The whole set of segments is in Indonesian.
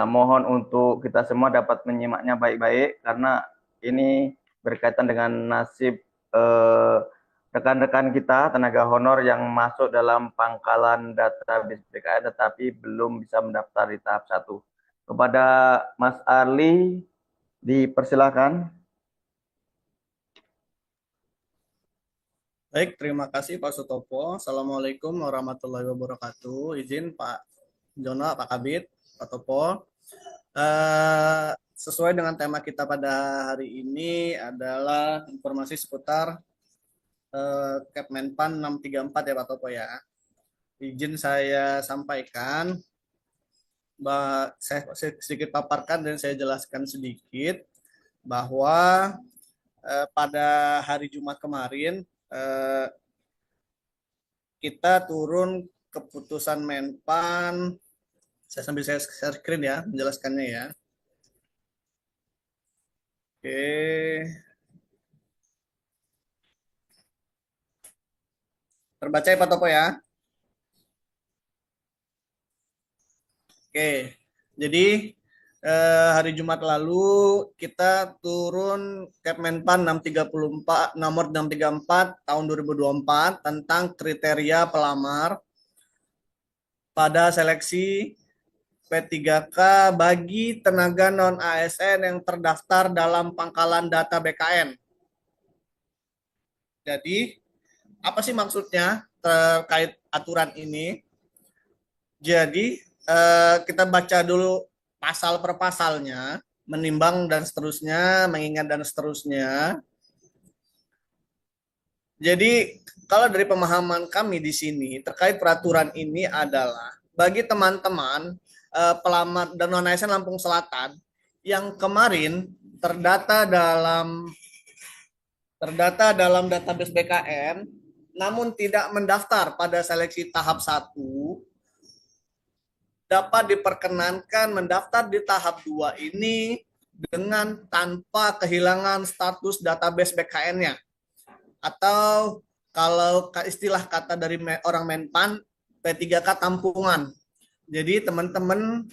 Mohon untuk kita semua dapat menyimaknya baik-baik karena ini berkaitan dengan nasib eh, rekan-rekan kita tenaga honor yang masuk dalam pangkalan database BKN tetapi belum bisa mendaftar di tahap satu. Kepada Mas Arli dipersilakan. Baik, terima kasih Pak Sutopo. Assalamualaikum warahmatullahi wabarakatuh. Izin Pak Jono, Pak Kabit, Pak Topo. Sesuai dengan tema kita pada hari ini adalah informasi seputar Kepmenpan 634 ya Pak Topo ya. Izin saya sampaikan, saya sedikit paparkan dan saya jelaskan sedikit bahwa pada hari Jumat kemarin kita turun keputusan Menpan. Saya sambil saya share screen ya, menjelaskannya ya. Oke. Terbaca ya Pak Topo ya. Oke. Jadi hari Jumat lalu kita turun Kepmenpan 634 nomor 634 tahun 2024 tentang kriteria pelamar pada seleksi P3K bagi tenaga non ASN yang terdaftar dalam pangkalan data BKN. Jadi, apa sih maksudnya terkait aturan ini? Jadi, kita baca dulu pasal per pasalnya, menimbang dan seterusnya, mengingat dan seterusnya. Jadi, kalau dari pemahaman kami di sini terkait peraturan ini adalah bagi teman-teman pelamar dan non ASN Lampung Selatan yang kemarin terdata dalam database BKN namun tidak mendaftar pada seleksi tahap 1 dapat diperkenankan mendaftar di tahap 2 ini dengan tanpa kehilangan status database BKN-nya. Atau kalau istilah kata dari orang Menpan, P3K tampungan. Jadi teman-teman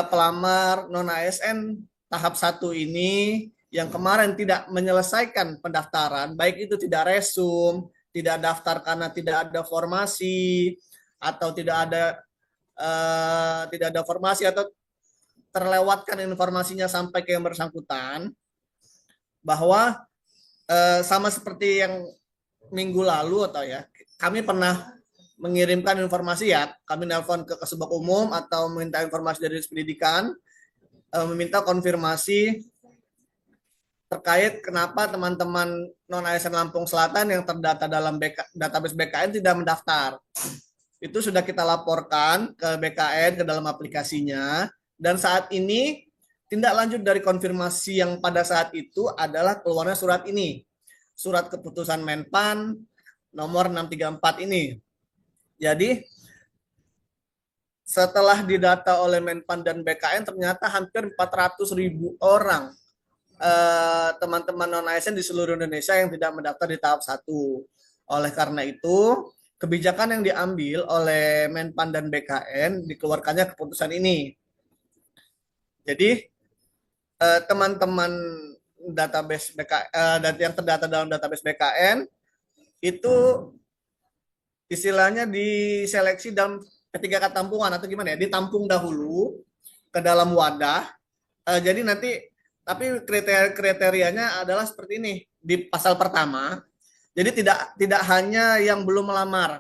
pelamar non ASN tahap 1 ini yang kemarin tidak menyelesaikan pendaftaran, baik itu tidak resum, tidak daftar karena tidak ada formasi, atau tidak ada formasi atau terlewatkan informasinya sampai ke yang bersangkutan, bahwa sama seperti yang minggu lalu atau ya, kami pernah mengirimkan informasi ya, kami nelpon ke Kasubag Umum atau meminta informasi dari pendidikan, meminta konfirmasi terkait kenapa teman-teman non ASN Lampung Selatan yang terdata dalam database BKN tidak mendaftar. Itu sudah kita laporkan ke BKN ke dalam aplikasinya, dan saat ini tindak lanjut dari konfirmasi yang pada saat itu adalah keluarnya surat ini, surat keputusan Menpan nomor 634 ini. Jadi setelah didata oleh Menpan dan BKN ternyata hampir 400.000 orang teman-teman non ASN di seluruh Indonesia yang tidak mendaftar di tahap 1. Oleh karena itu, kebijakan yang diambil oleh Menpan dan BKN dikeluarkannya keputusan ini. Jadi teman-teman database yang terdata dalam database BKN itu istilahnya diseleksi dalam P3K tampungan atau gimana ya, ditampung dahulu ke dalam wadah. Jadi nanti tapi kriterianya adalah seperti ini di pasal pertama. Jadi tidak hanya yang belum melamar,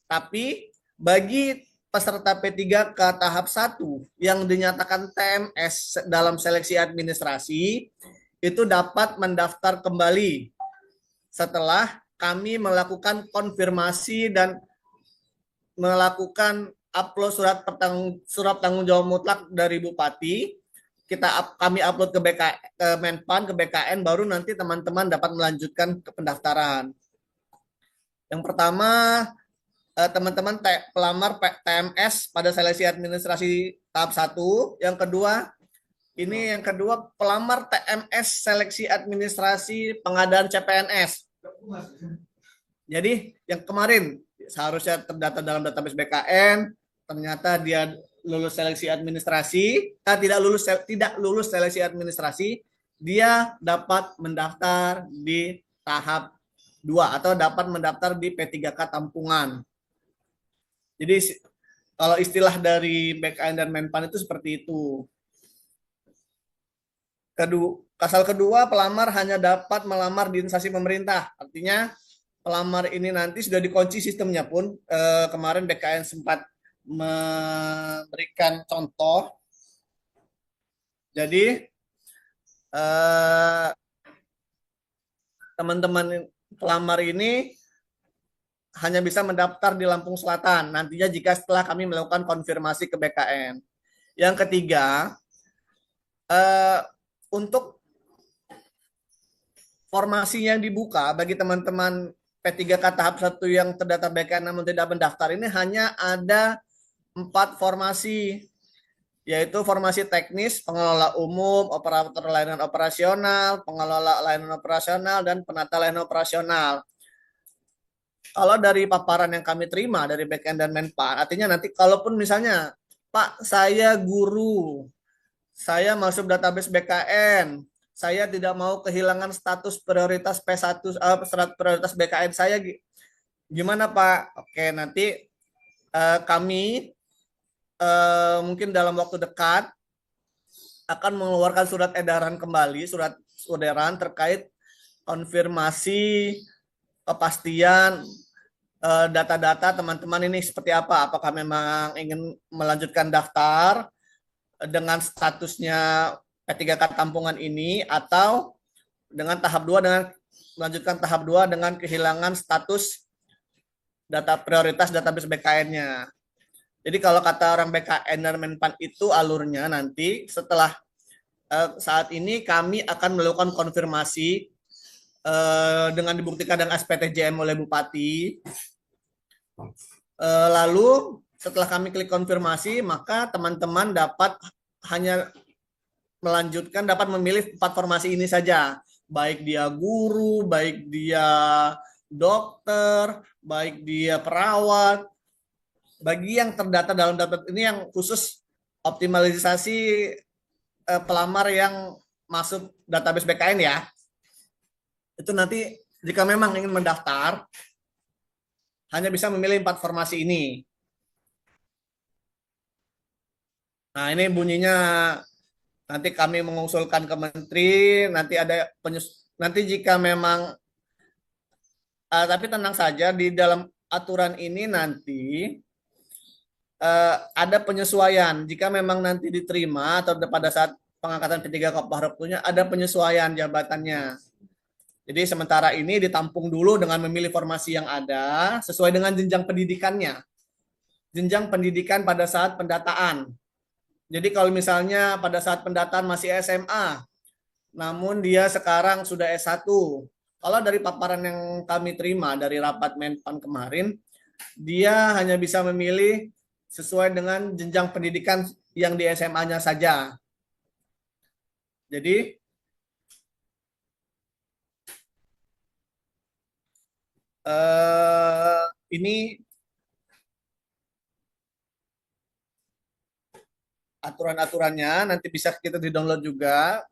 tapi bagi peserta P3K tahap 1 yang dinyatakan TMS dalam seleksi administrasi itu dapat mendaftar kembali setelah kami melakukan konfirmasi dan melakukan upload surat tanggung jawab mutlak dari Bupati. Kami upload ke Menpan, ke BKN, baru nanti teman-teman dapat melanjutkan ke pendaftaran. Yang pertama, teman-teman pelamar TMS pada seleksi administrasi tahap 1. Yang kedua pelamar TMS seleksi administrasi pengadaan CPNS. Jadi yang kemarin seharusnya terdata dalam database BKN, ternyata dia lulus seleksi administrasi, tidak lulus seleksi administrasi, dia dapat mendaftar di tahap 2 atau dapat mendaftar di P3K tampungan. Jadi kalau istilah dari BKN dan Menpan itu seperti itu. Pasal kedua, pelamar hanya dapat melamar di instansi pemerintah. Artinya pelamar ini nanti sudah dikunci sistemnya pun. Kemarin BKN sempat memberikan contoh. Jadi teman-teman pelamar ini hanya bisa mendaftar di Lampung Selatan. Nantinya jika setelah kami melakukan konfirmasi ke BKN. Yang ketiga, untuk formasi yang dibuka bagi teman-teman P3K tahap 1 yang terdaftar BKN namun tidak mendaftar ini hanya ada 4 formasi, yaitu formasi teknis, pengelola umum, operator layanan operasional, pengelola layanan operasional, dan penata layanan operasional. Kalau dari paparan yang kami terima dari BKN dan Menpan, artinya nanti kalaupun misalnya, Pak, saya guru, saya masuk database BKN, saya tidak mau kehilangan status prioritas P1, prioritas BKN saya, gimana Pak? Oke, nanti kami mungkin dalam waktu dekat akan mengeluarkan surat edaran kembali, surat edaran terkait konfirmasi kepastian data-data teman-teman ini seperti apa, apakah memang ingin melanjutkan daftar dengan statusnya P3K tampungan ini atau dengan tahap 2 dengan melanjutkan tahap 2 dengan kehilangan status data prioritas database BKN-nya. Jadi kalau kata orang BKN dan Menpan itu alurnya nanti setelah saat ini kami akan melakukan konfirmasi dengan dibuktikan dengan SPTJM oleh Bupati. Lalu setelah kami klik konfirmasi, maka teman-teman dapat hanya melanjutkan, dapat memilih 4 formasi ini saja. Baik dia guru, baik dia dokter, baik dia perawat. Bagi yang terdata dalam data ini yang khusus optimalisasi pelamar yang masuk database BKN ya. Itu nanti jika memang ingin mendaftar, hanya bisa memilih 4 formasi ini. Nah, ini bunyinya nanti kami mengusulkan ke menteri, nanti ada nanti jika memang tapi tenang saja di dalam aturan ini nanti ada penyesuaian. Jika memang nanti diterima atau pada saat pengangkatan P3K Kopahropnya ada penyesuaian jabatannya. Jadi sementara ini ditampung dulu dengan memilih formasi yang ada sesuai dengan jenjang pendidikannya. Jenjang pendidikan pada saat pendataan. Jadi kalau misalnya pada saat pendataan masih SMA, namun dia sekarang sudah S1. Kalau dari paparan yang kami terima dari rapat Menpan kemarin, dia hanya bisa memilih sesuai dengan jenjang pendidikan yang di SMA-nya saja. Jadi ini aturan-aturannya nanti bisa kita di-download juga.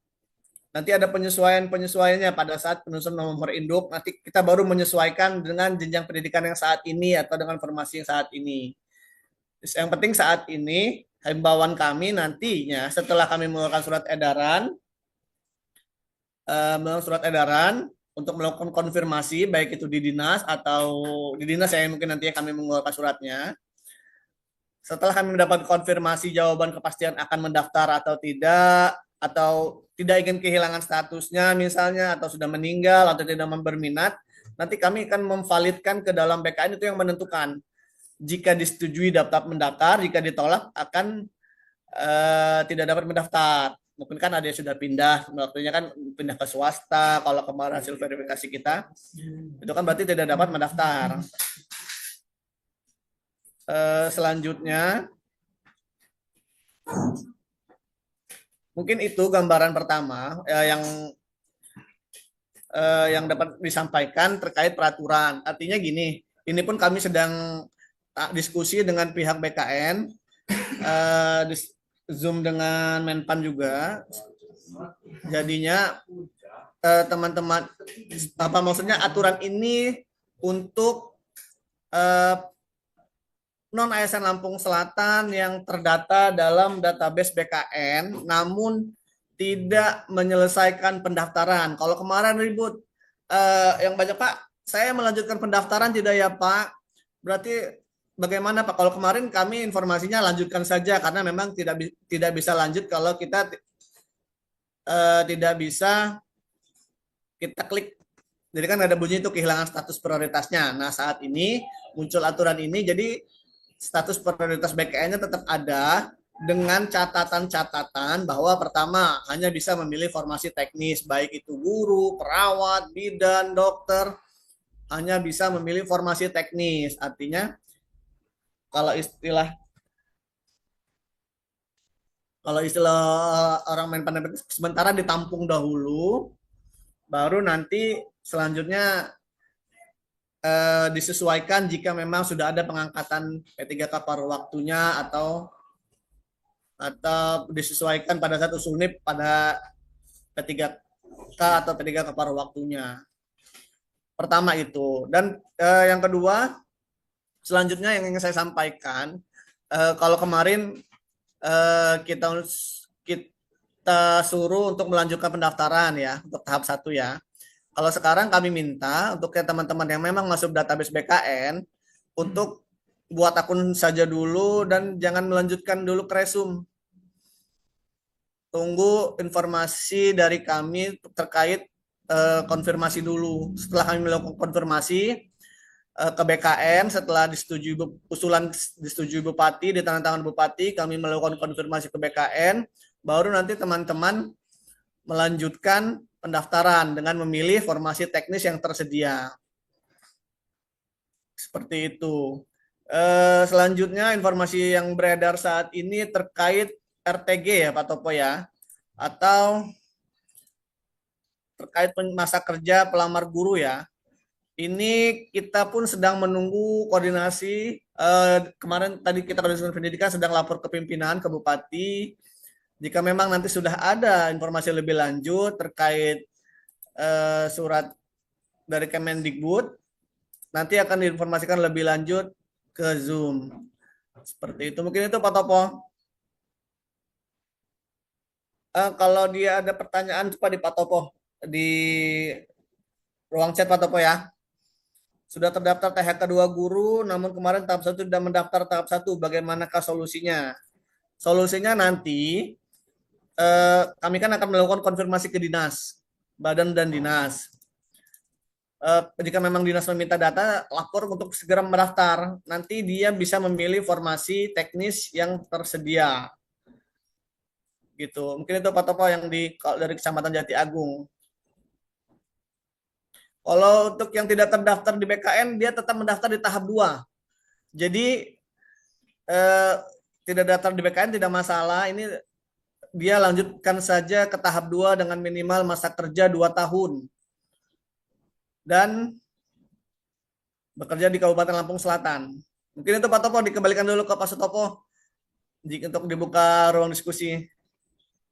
Nanti ada penyesuaiannya pada saat penulisan nomor induk. Nanti kita baru menyesuaikan dengan jenjang pendidikan yang saat ini atau dengan formasi yang saat ini. Yang penting saat ini himbauan kami nantinya setelah kami mengeluarkan surat edaran untuk melakukan konfirmasi baik itu di dinas atau di dinas ya mungkin nanti kami mengeluarkan suratnya. Setelah kami mendapat konfirmasi jawaban kepastian akan mendaftar atau tidak ingin kehilangan statusnya misalnya atau sudah meninggal atau tidak berminat, nanti kami akan memvalidkan ke dalam BKN itu yang menentukan. Jika disetujui dapat mendaftar, jika ditolak akan tidak dapat mendaftar. Mungkin kan ada yang sudah pindah, waktunya kan pindah ke swasta. Kalau kemarin hasil verifikasi kita, itu kan berarti tidak dapat mendaftar. Selanjutnya, mungkin itu gambaran pertama yang dapat disampaikan terkait peraturan. Artinya gini, ini pun kami sedang diskusi dengan pihak BKN di Zoom dengan Menpan juga. Jadinya teman-teman, apa maksudnya aturan ini untuk non ASN Lampung Selatan yang terdata dalam database BKN, namun tidak menyelesaikan pendaftaran. Kalau kemarin ribut yang banyak, Pak, saya melanjutkan pendaftaran tidak ya Pak? Berarti bagaimana Pak? Kalau kemarin kami informasinya lanjutkan saja karena memang tidak bisa lanjut kalau kita tidak bisa kita klik. Jadi kan ada bunyi itu kehilangan status prioritasnya. Nah saat ini muncul aturan ini, jadi status prioritas BKN-nya tetap ada dengan catatan-catatan bahwa pertama hanya bisa memilih formasi teknis, baik itu guru, perawat, bidan, dokter, hanya bisa memilih formasi teknis. Artinya kalau istilah orang main pandai sementara ditampung dahulu, baru nanti selanjutnya disesuaikan jika memang sudah ada pengangkatan P3K paruh waktunya atau disesuaikan pada saat usul NIP pada P3K atau P3K paruh waktunya. Pertama itu. Dan yang kedua, selanjutnya yang ingin saya sampaikan, kalau kemarin kita suruh untuk melanjutkan pendaftaran ya untuk tahap 1 ya. Kalau sekarang kami minta untuk teman-teman yang memang masuk database BKN untuk buat akun saja dulu dan jangan melanjutkan dulu ke resume. Tunggu informasi dari kami terkait konfirmasi dulu. Setelah kami melakukan konfirmasi ke BKN, setelah disetujui usulan disetujui Bupati, ditandatangan Bupati, kami melakukan konfirmasi ke BKN, baru nanti teman-teman melanjutkan pendaftaran dengan memilih formasi teknis yang tersedia. Seperti itu. Selanjutnya informasi yang beredar saat ini terkait RTG ya Pak Topo ya, atau terkait masa kerja pelamar guru ya. Ini kita pun sedang menunggu koordinasi. Kemarin tadi kita koordinasi pendidikan sedang lapor ke pimpinan, ke Bupati. Jika memang nanti sudah ada informasi lebih lanjut terkait surat dari Kemendikbud, nanti akan diinformasikan lebih lanjut ke Zoom. Seperti itu. Mungkin itu Pak Topo. Kalau dia ada pertanyaan coba di Pak Topo di ruang chat Pak Topo ya. Sudah terdaftar THK 2 guru, namun kemarin tahap 1 sudah mendaftar tahap 1. Bagaimanakah solusinya? Solusinya nanti kami kan akan melakukan konfirmasi ke dinas, badan dan dinas. Jika memang dinas meminta data, lapor untuk segera mendaftar. Nanti dia bisa memilih formasi teknis yang tersedia. Gitu. Mungkin itu Pak Topo yang dari Kecamatan Jati Agung. Kalau untuk yang tidak terdaftar di BKN, dia tetap mendaftar di tahap 2. Jadi tidak daftar di BKN tidak masalah. Ini dia lanjutkan saja ke tahap 2 dengan minimal masa kerja 2 tahun. Dan bekerja di Kabupaten Lampung Selatan. Mungkin itu Pak Topo, dikembalikan dulu ke Pak Sutopo untuk dibuka ruang diskusi.